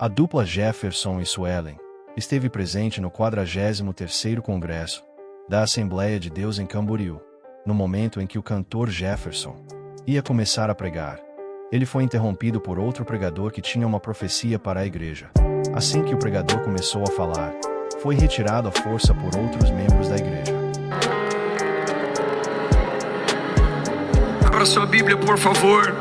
A dupla Jefferson e Suelen esteve presente no 43º Congresso da Assembleia de Deus em Camboriú, no momento em que o cantor Jefferson ia começar a pregar. Ele foi interrompido por outro pregador que tinha uma profecia para a igreja. Assim que o pregador começou a falar, foi retirado à força por outros membros da igreja. Abra sua Bíblia, por favor.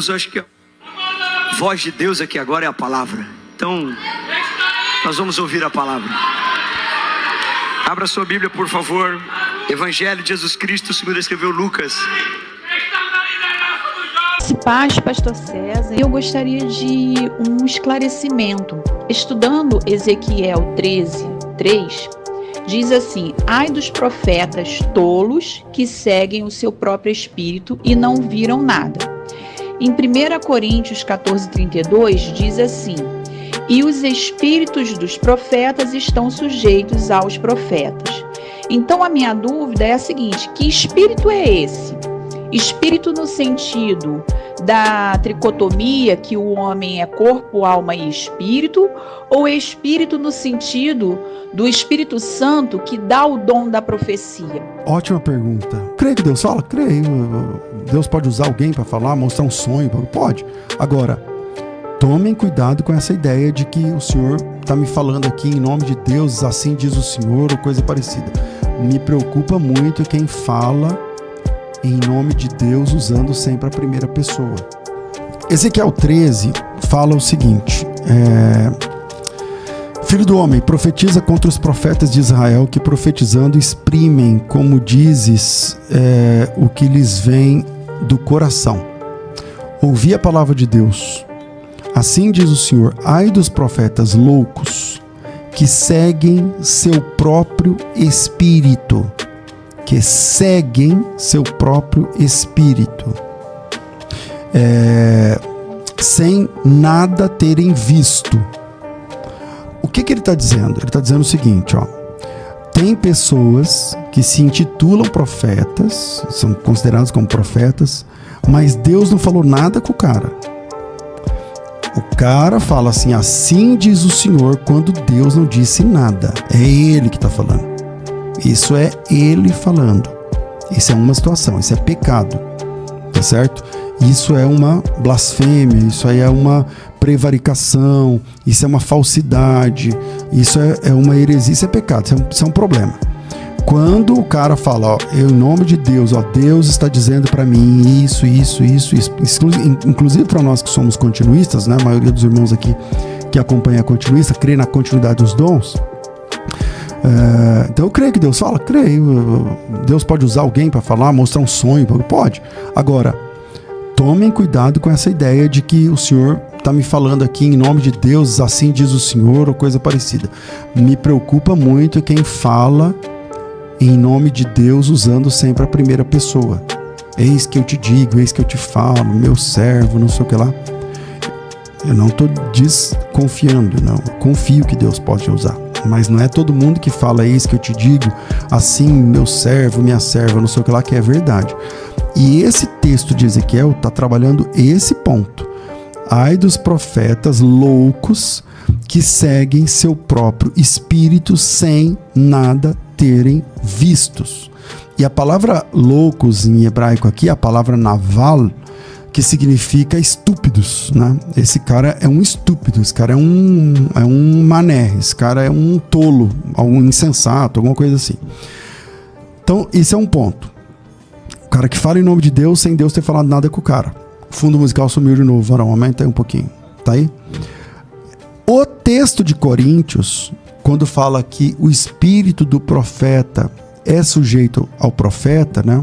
Eu acho que a voz de Deus aqui agora é a palavra. Então, nós vamos ouvir a palavra. Abra sua Bíblia, por favor. Evangelho de Jesus Cristo, segundo escreveu Lucas. Paz, pastor César. Eu gostaria de um esclarecimento. Estudando Ezequiel 13:3, diz assim: ai dos profetas tolos que seguem o seu próprio espírito e não viram nada. Em 1 Coríntios 14:32 diz assim: e os espíritos dos profetas estão sujeitos aos profetas. Então a minha dúvida é a seguinte: que espírito é esse? Espírito no sentido da tricotomia, que o homem é corpo, alma e espírito, ou espírito no sentido do Espírito Santo que dá o dom da profecia? Ótima pergunta. Creio que Deus fala? Creio. Deus pode usar alguém para falar, mostrar um sonho? Pode. Agora, tomem cuidado com essa ideia de que o Senhor está me falando aqui em nome de Deus, assim diz o Senhor, ou coisa parecida. Me preocupa muito quem fala em nome de Deus usando sempre a primeira pessoa. Ezequiel 13 fala o seguinte: filho do homem, profetiza contra os profetas de Israel que profetizando exprimem, como dizes, o que lhes vem do coração. Ouvi a palavra de Deus. Assim diz o Senhor: ai dos profetas loucos que seguem seu próprio espírito. Que seguem seu próprio espírito, sem nada terem visto. O que ele está dizendo? Ele está dizendo o seguinte, tem pessoas que se intitulam profetas, são considerados como profetas, mas Deus não falou nada com o cara. O cara fala assim: assim diz o Senhor, quando Deus não disse nada. É ele que está falando. Isso é ele falando. Isso é uma situação, isso é pecado, tá certo? Isso é uma blasfêmia, isso aí é uma prevaricação, isso é uma falsidade, isso é uma heresia, isso é pecado, isso é um problema. Quando o cara fala, em nome de Deus, Deus está dizendo para mim isso, inclusive para nós que somos continuistas, né? A maioria dos irmãos aqui que acompanha a continuista, crê na continuidade dos dons. Então eu creio que Deus fala? Creio. Deus pode usar alguém para falar, mostrar um sonho? Pode. Agora, tomem cuidado com essa ideia de que o Senhor está me falando aqui em nome de Deus, assim diz o Senhor, ou coisa parecida. Me preocupa muito quem fala em nome de Deus usando sempre a primeira pessoa. Eis que eu te digo, eis que eu te falo, meu servo, não sei o que lá. Eu não estou desconfiando, não. Eu confio que Deus pode usar. Mas não é todo mundo que fala isso que eu te digo, assim, meu servo, minha serva, não sei o que lá, que é verdade. E esse texto de Ezequiel está trabalhando esse ponto. Ai dos profetas loucos que seguem seu próprio espírito sem nada terem vistos. E a palavra loucos em hebraico aqui, a palavra naval, que significa estúpidos, né? Esse cara é um estúpido, esse cara é um mané, esse cara é um tolo, um insensato, alguma coisa assim. Então, esse é um ponto. O cara que fala em nome de Deus sem Deus ter falado nada com o cara. O fundo musical sumiu de novo, varão, aumenta aí um pouquinho, tá aí? O texto de Coríntios, quando fala que o espírito do profeta é sujeito ao profeta, né?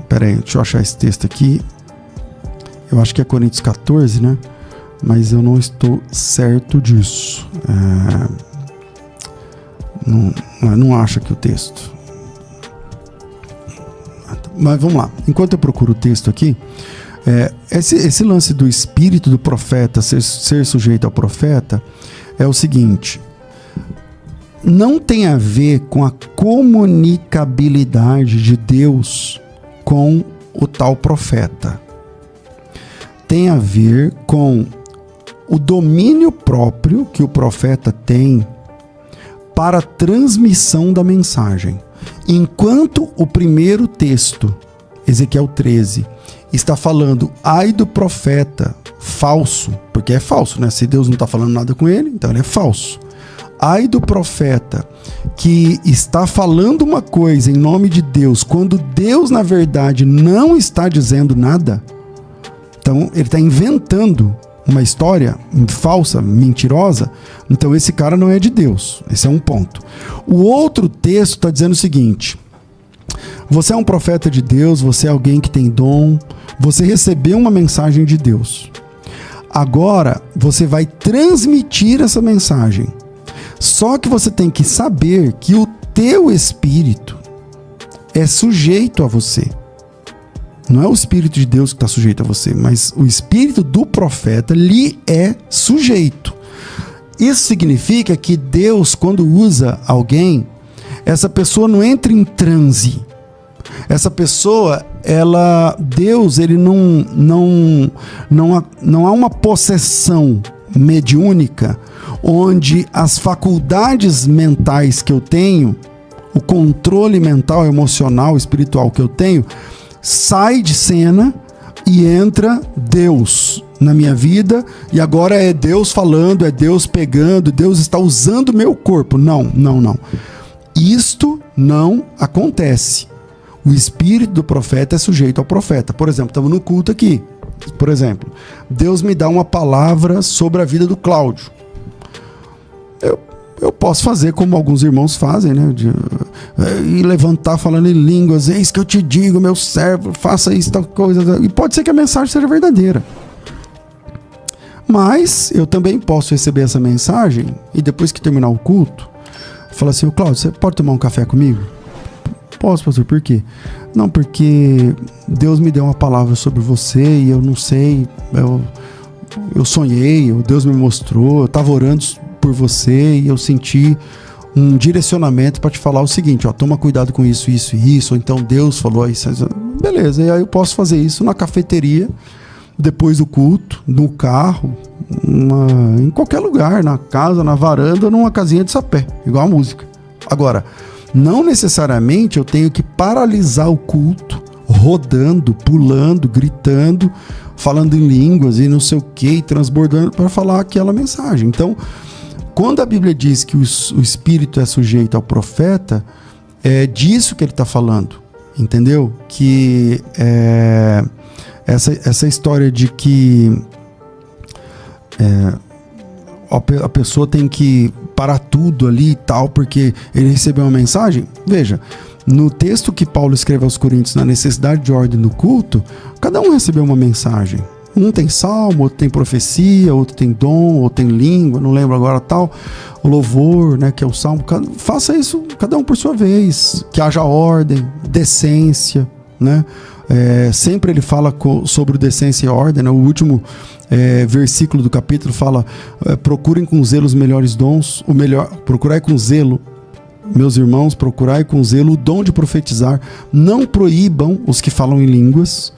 Peraí, deixa eu achar esse texto aqui. Eu acho que é Coríntios 14, né? Mas eu não estou certo disso. Não acho aqui o texto. Mas vamos lá. Enquanto eu procuro o texto aqui, esse lance do espírito do profeta ser sujeito ao profeta é o seguinte: não tem a ver com a comunicabilidade de Deus com o tal profeta. Tem a ver com o domínio próprio que o profeta tem para a transmissão da mensagem. Enquanto o primeiro texto, Ezequiel 13, está falando ai do profeta falso, porque é falso, né? Se Deus não está falando nada com ele, então ele é falso. Ai do profeta que está falando uma coisa em nome de Deus, quando Deus, na verdade, não está dizendo nada. Então, ele está inventando uma história falsa, mentirosa. Então, esse cara não é de Deus. Esse é um ponto. O outro texto está dizendo o seguinte: você é um profeta de Deus, você é alguém que tem dom, você recebeu uma mensagem de Deus. Agora, você vai transmitir essa mensagem. Só que você tem que saber que o teu espírito é sujeito a você. Não é o Espírito de Deus que está sujeito a você, mas o Espírito do profeta lhe é sujeito. Isso significa que Deus, quando usa alguém, essa pessoa não entra em transe. Essa pessoa, Deus, ele não há uma possessão mediúnica onde as faculdades mentais que eu tenho, o controle mental, emocional, espiritual que eu tenho, sai de cena e entra Deus na minha vida, e agora é Deus falando, é Deus pegando, Deus está usando o meu corpo. Não. Isto não acontece. O espírito do profeta é sujeito ao profeta. Por exemplo, estamos no culto aqui. Por exemplo, Deus me dá uma palavra sobre a vida do Cláudio. Eu posso fazer como alguns irmãos fazem, né? E levantar falando em línguas. Eis que eu te digo, meu servo, faça isso, tal coisa. E pode ser que a mensagem seja verdadeira. Mas eu também posso receber essa mensagem e depois que terminar o culto, falar assim: Cláudio, você pode tomar um café comigo? Posso, pastor, por quê? Não, porque Deus me deu uma palavra sobre você e eu não sei, eu sonhei, Deus me mostrou, eu estava orando por você e eu senti um direcionamento para te falar o seguinte: toma cuidado com isso, isso e isso. Ou então Deus falou isso. Beleza, e aí eu posso fazer isso na cafeteria, depois do culto, no carro, em qualquer lugar, na casa, na varanda, numa casinha de sapé, igual a música. Agora, não necessariamente eu tenho que paralisar o culto, rodando, pulando, gritando, falando em línguas e não sei o que, transbordando para falar aquela mensagem. Então, quando a Bíblia diz que o espírito é sujeito ao profeta, é disso que ele está falando, entendeu? Que essa história de que a pessoa tem que parar tudo ali e tal, porque ele recebeu uma mensagem. Veja, no texto que Paulo escreve aos Coríntios, na necessidade de ordem do culto, cada um recebeu uma mensagem. Um tem salmo, outro tem profecia, outro tem dom, outro tem língua, não lembro agora tal, o louvor, né, que é o salmo. Faça isso, cada um por sua vez, que haja ordem, decência, né? Sempre ele fala sobre decência e ordem, né? O último versículo do capítulo fala: procurem com zelo os melhores dons, procurai com zelo, meus irmãos, procurai com zelo o dom de profetizar, não proíbam os que falam em línguas,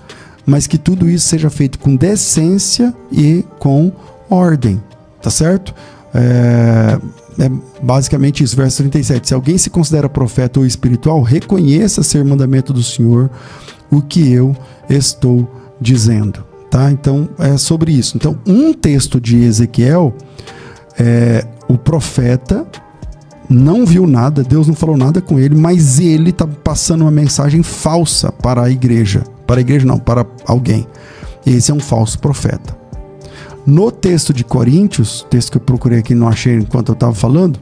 mas que tudo isso seja feito com decência e com ordem, tá certo? É basicamente isso, verso 37. Se alguém se considera profeta ou espiritual, reconheça ser mandamento do Senhor o que eu estou dizendo, tá? Então, é sobre isso. Então, um texto de Ezequiel, o profeta não viu nada, Deus não falou nada com ele, mas ele está passando uma mensagem falsa para a igreja. Para a igreja não, para alguém. Esse é um falso profeta. No texto de Coríntios, texto que eu procurei aqui e não achei enquanto eu estava falando,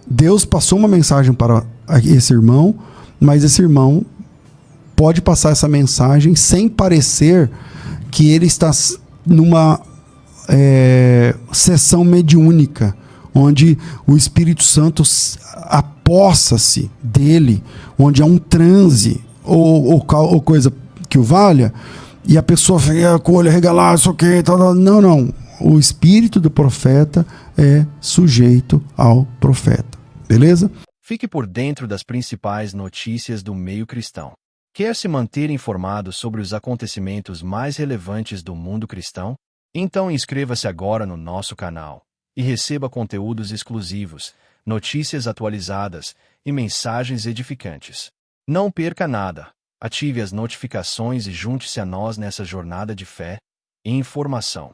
Deus passou uma mensagem para esse irmão, mas esse irmão pode passar essa mensagem sem parecer que ele está numa sessão mediúnica, onde o Espírito Santo apossa-se dele, onde há um transe ou coisa que o valha, e a pessoa fica com o olho arregalado, isso aqui, não. O espírito do profeta é sujeito ao profeta. Beleza? Fique por dentro das principais notícias do meio cristão. Quer se manter informado sobre os acontecimentos mais relevantes do mundo cristão? Então inscreva-se agora no nosso canal e receba conteúdos exclusivos, notícias atualizadas e mensagens edificantes. Não perca nada. Ative as notificações e junte-se a nós nessa jornada de fé e informação.